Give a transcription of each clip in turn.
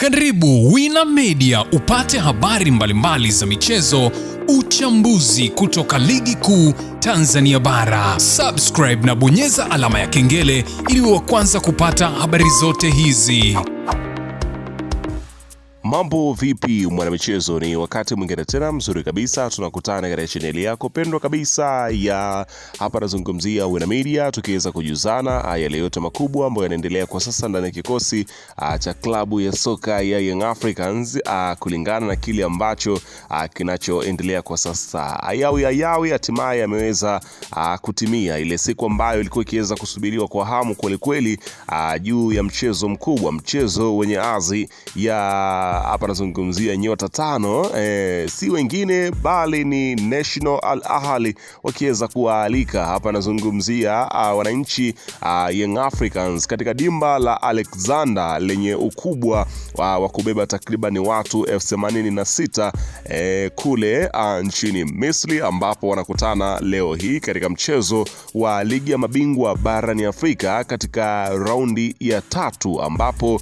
Karibu Wina Media upate habari mbalimbali za michezo, uchambuzi kutoka ligi kuu Tanzania bara. Subscribe na bonyeza alama ya kengele ili uwe wa kwanza kupata habari zote hizi. Mambo vipi mwanamichezo, ni wakati mwingine tena mzuri kabisa tunakutana katika chaneli yako pendwa kabisa ya hapa nazungumzia Wina Media, tukiweza kujuzana yale yote makubwa ambayo yanaendelea kwa sasa ndani ya kikosi cha klabu ya soka ya Young Africans kulingana na kile ambacho kinachoendelea kwa sasa. Ayawi hatimaye ameweza kutimia ile siku ambayo ilikuwa ikiweza kusubiriwa kwa hamu kweli kweli juu ya mchezo mkubwa, mchezo wenye azi ya hapa nazungumzia nyota tano, si wengine bali ni National Al Ahly wakiweza kualika hapa nazungumzia wananchi Young Africans katika dimba la Alexander lenye ukubwa wa kubeba takriban watu 86,000 kule nchini Misri, ambapo wanakutana leo hii katika mchezo wa ligi ya mabingwa barani Afrika katika raundi ya 3, ambapo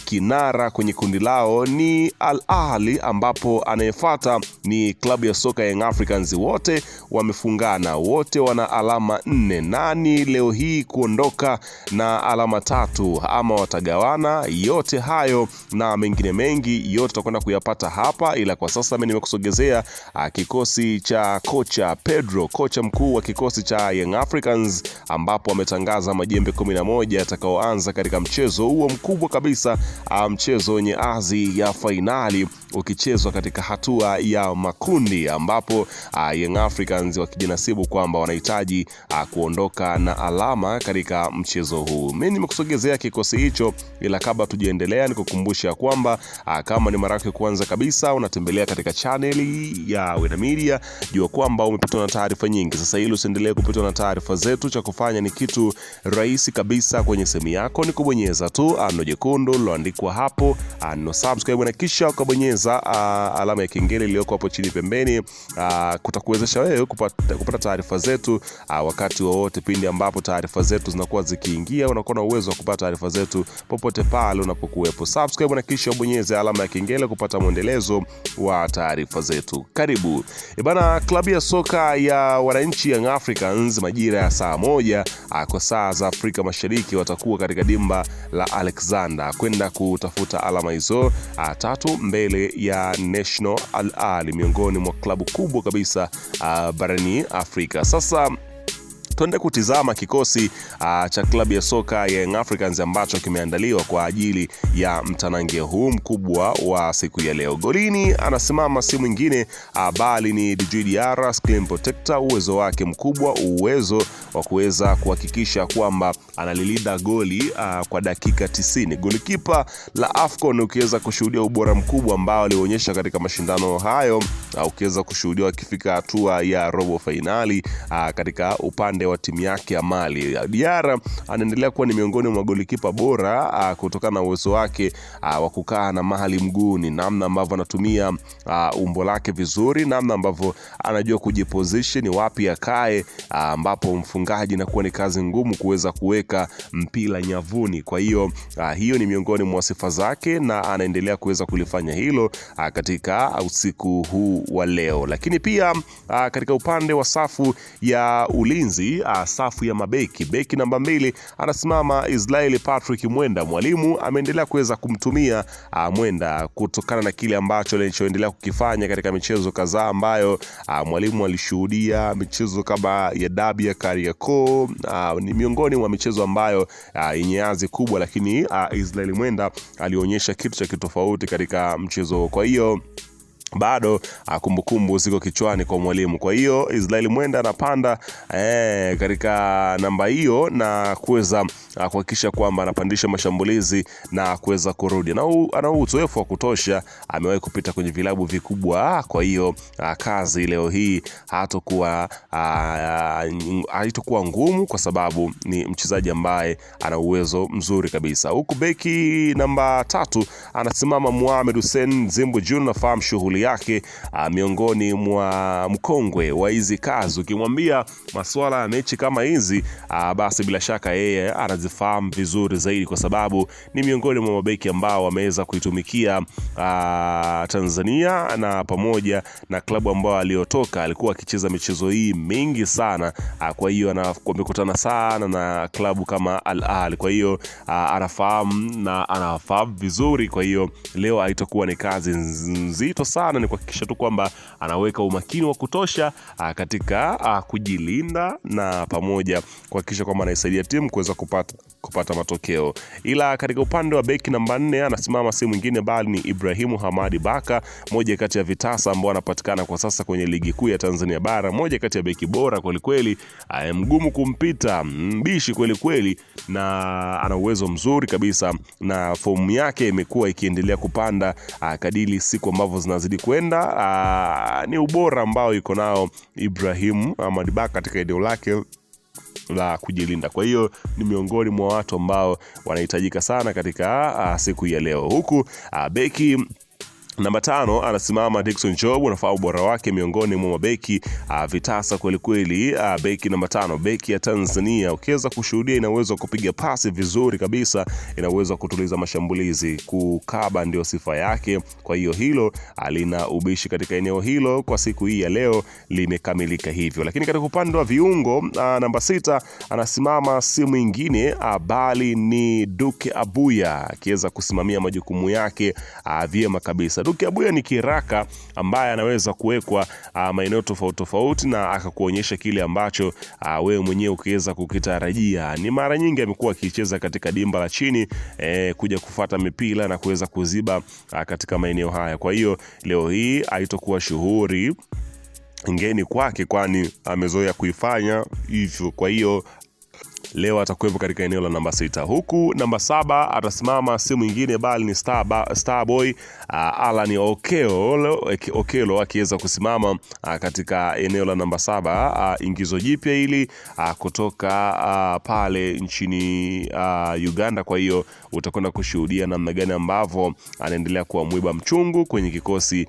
kinara kwenye kundi lao ni Al Ahly, ambapo anayefuata ni klabu ya soka Young Africans. Wote wamefungana, wote wana alama 4. Nani leo hii kuondoka na alama 3 ama watagawana? Yote hayo na mengine mengi yote tutakwenda kuyapata hapa, ila kwa sasa mimi nimekusogezea kikosi cha kocha Pedro, kocha mkuu wa kikosi cha Young Africans, ambapo ametangaza majembe 11 yatakaoanza katika mchezo huo mkubwa kabisa, mchezo wenye azi ya fainali ukichezwa katika hatua ya makundi, ambapo Young Africans wakijinasibu kwamba wanahitaji kuondoka na alama katika mchezo huu. Mimi nimekusogezea kikosi hicho, ila kabla tujiendelea nikukumbusha kwamba kama ni mara yako kwanza kabisa unatembelea katika channel ya Wina Media, jua kwamba umepitwa na taarifa nyingi. Sasa ili usiendelee kupitwa na taarifa zetu, cha kufanya ni kitu rahisi kabisa. Kwenye simu yako ni kubonyeza tu neno jekundu liloandikwa hapo neno subscribe, na kisha ukabonyeza alama ya kengele iliyoko hapo chini pembeni. Kutakuwezesha wewe kupata taarifa zetu wakati wowote pindi ambapo taarifa zetu zinakuwa zikiingia. Unakuwa na uwezo wa kupata taarifa zetu popote pale unapokuwepo. Subscribe na kisha ubonyeze alama ya kengele kupata mwendelezo wa taarifa zetu. Karibu. Bana, klabu ya soka ya wananchi Young Africans majira ya saa 1 kwa saa za Afrika Mashariki watakuwa katika dimba la Alexander kwenda kutafuta alama hizo 3 mbele ya National Al Ahly, miongoni mwa klabu kubwa kabisa barani Afrika. Sasa tuende kutizama kikosi cha klabu ya soka ya Young Africans ambacho kimeandaliwa kwa ajili ya mtanange huu mkubwa wa siku ya leo. Golini anasimama si mwingine bali ni Djigui Diarra, screen protector. Uwezo wake mkubwa, uwezo wa kuweza kuhakikisha kwamba analilinda goli kwa dakika 90. Golikipa la AFCON ukiweza kushuhudia ubora mkubwa ambao alionyesha katika mashindano hayo, ukiweza kushuhudia akifika hatua ya robo finali katika upande wa timu yake ya Mali. Diarra anaendelea kuwa ni miongoni mwa golikipa bora kutokana na uwezo wake wa kukaa na mahali mguuni, namna ambavyo anatumia umbo lake vizuri, namna ambavyo anajua kujiposition wapi akae, ambapo mfungaji inakuwa ni kazi ngumu kuweza kuweka mpira nyavuni. Kwa hiyo hiyo ni miongoni mwa sifa zake na anaendelea kuweza kulifanya hilo katika usiku huu wa leo. Lakini pia katika upande wa safu ya ulinzi, safu ya mabeki, beki namba 2 anasimama Israel Patrick Mwenda. Mwalimu ameendelea kuweza kumtumia Mwenda kutokana na kile ambacho alichoendelea kukifanya katika michezo kadhaa ambayo mwalimu alishuhudia, michezo kama ya dabi ya Kariakoo. Ni miongoni mwa michezo ambayo yenye azi kubwa, lakini Israel Mwenda alionyesha kitu cha kitofauti katika mchezo. Kwa hiyo bado kumbukumbu ziko kichwani kwa mwalimu. Kwa hiyo Israel Mwenda anapanda katika namba hiyo na kuweza kuhakikisha kwamba anapandisha mashambulizi na kuweza kurudi. Na ana uzoefu wa kutosha, amewahi kupita kwenye vilabu vikubwa. Kwa hiyo kazi leo hii haitakuwa ngumu, kwa sababu ni mchezaji ambaye ana uwezo mzuri kabisa. Huku beki namba 3 anasimama Mohamed Hussein Zimbu Junior. Nafahamu shughuli safari yake miongoni mwa mkongwe wa hizi kazi. Ukimwambia masuala ya mechi kama hizi basi bila shaka yeye anazifahamu vizuri zaidi, kwa sababu ni miongoni mwa mabeki ambao wameweza kuitumikia Tanzania, na pamoja na klabu ambao aliotoka alikuwa akicheza michezo hii mingi sana. Kwa hiyo wamekutana sana na klabu kama Al Ahly, kwa hiyo anafahamu vizuri. Kwa hiyo leo haitakuwa ni kazi nzito sana, ni kuhakikisha tu kwamba anaweka umakini wa kutosha katika kujilinda na pamoja kuhakikisha kwamba anaisaidia timu kuweza kupata matokeo. Ila katika upande wa beki namba 4 anasimama si mwingine bali ni Ibrahimu Hamadi Baka, moja kati ya vitasa ambao anapatikana kwa sasa kwenye ligi kuu ya Tanzania bara, moja kati ya beki bora kweli kweli, mgumu kumpita, mbishi kweli kweli, na ana uwezo mzuri kabisa, na fomu yake imekuwa ikiendelea kupanda kadiri siku ambavyo zinazidi kwenda. Ni ubora ambao yuko nao Ibrahimu Hamadi Baka katika eneo lake la kujilinda. Kwa hiyo ni miongoni mwa watu ambao wanahitajika sana katika siku ya leo. Huku beki namba 5 anasimama Dickson Job, unafahamu bora wake miongoni mwa mabeki vitasa kweli kweli. Beki namba 5, beki ya Tanzania, ukiweza kushuhudia ina uwezo kupiga pasi vizuri kabisa, ina uwezo kutuliza mashambulizi, kukaba ndio sifa yake. Kwa hiyo hilo alina ubishi katika eneo hilo, kwa siku hii ya leo limekamilika hivyo. Lakini katika upande wa viungo namba 6 anasimama si mwingine bali ni Duke Abuya, akiweza kusimamia majukumu yake vyema kabisa. Duke Abuya ni kiraka ambaye anaweza kuwekwa maeneo tofauti tofauti na akakuonyesha kile ambacho wewe mwenyewe ukiweza kukitarajia. Ni mara nyingi amekuwa akicheza katika dimba la chini kuja kufuata mipira na kuweza kuziba katika maeneo haya. Kwa hiyo leo hii haitakuwa shughuli ngeni kwake, kwani amezoea kuifanya hivyo. Kwa hiyo leo atakuwepo katika eneo la namba 6. Huku namba 7 atasimama si mwingine bali ni Starboy Alan Okello, akiweza kusimama katika eneo la namba 7. Ingizo jipya hili kutoka pale nchini Uganda. Kwa hiyo utakwenda kushuhudia namna gani ambavyo anaendelea kuwa mwiba mchungu kwenye kikosi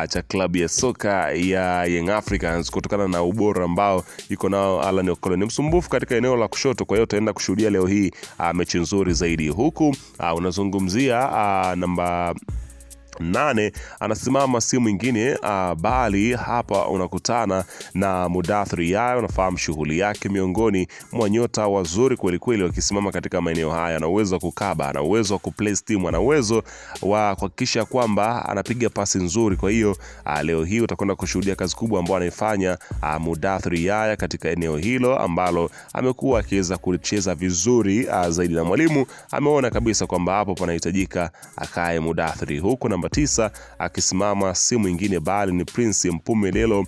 cha klabu ya soka ya Young Africans, kutokana na ubora ambao yuko nao. Alan Okello ni msumbufu katika eneo la kushoto, kwa hiyo utaenda kushuhudia leo hii mechi nzuri zaidi. Huku unazungumzia namba 8 anasimama si mwingine bali hapa unakutana na Mudathir Yahya. Unafahamu shughuli yake miongoni mwa nyota wazuri kweli kweli wakisimama katika maeneo haya. Ana uwezo wa kukaba, ana uwezo wa kuplace team, ana uwezo wa kuhakikisha kwamba anapiga pasi nzuri. Kwa hiyo leo hii utakwenda kushuhudia kazi kubwa ambayo anaifanya Mudathir Yahya katika eneo hilo ambalo amekuwa akiweza kucheza vizuri zaidi, na mwalimu ameona kabisa kwamba hapo panahitajika akae Mudathir. Huko namba 9 akisimama si mwingine bali ni Prince Mpumelelo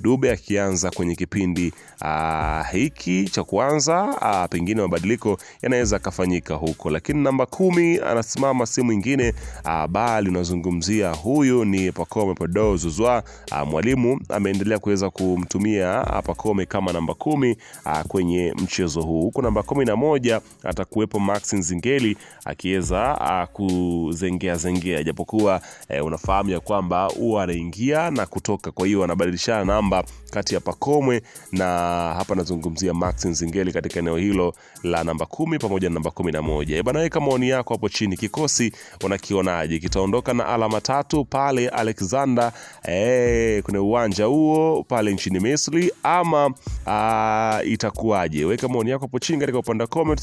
Dube, akianza kwenye kipindi hiki cha kwanza. Pengine mabadiliko yanaweza kufanyika huko. Lakini namba 10 anasimama si mwingine bali unazungumzia huyu ni Pacome Podor Zouzoua. Mwalimu ameendelea kuweza kumtumia Pacome kama namba 10 kwenye mchezo huu. Huko namba 11 atakuwepo Max Nzingeli, akiweza kuzengea japokuwa unafahamu ya kwamba huwa anaingia na kutoka, kwa hiyo anabadilishana namba kati ya Pacome na hapa nazungumzia Max Nzingeli katika eneo hilo la namba 10 pamoja na namba 11. Bana, weka maoni yako hapo chini. Kikosi unakionaje? Kitaondoka na alama 3 pale Alexander kwenye uwanja huo pale nchini Misri, ama itakuwaje? Weka maoni yako hapo chini katika upande wa comment.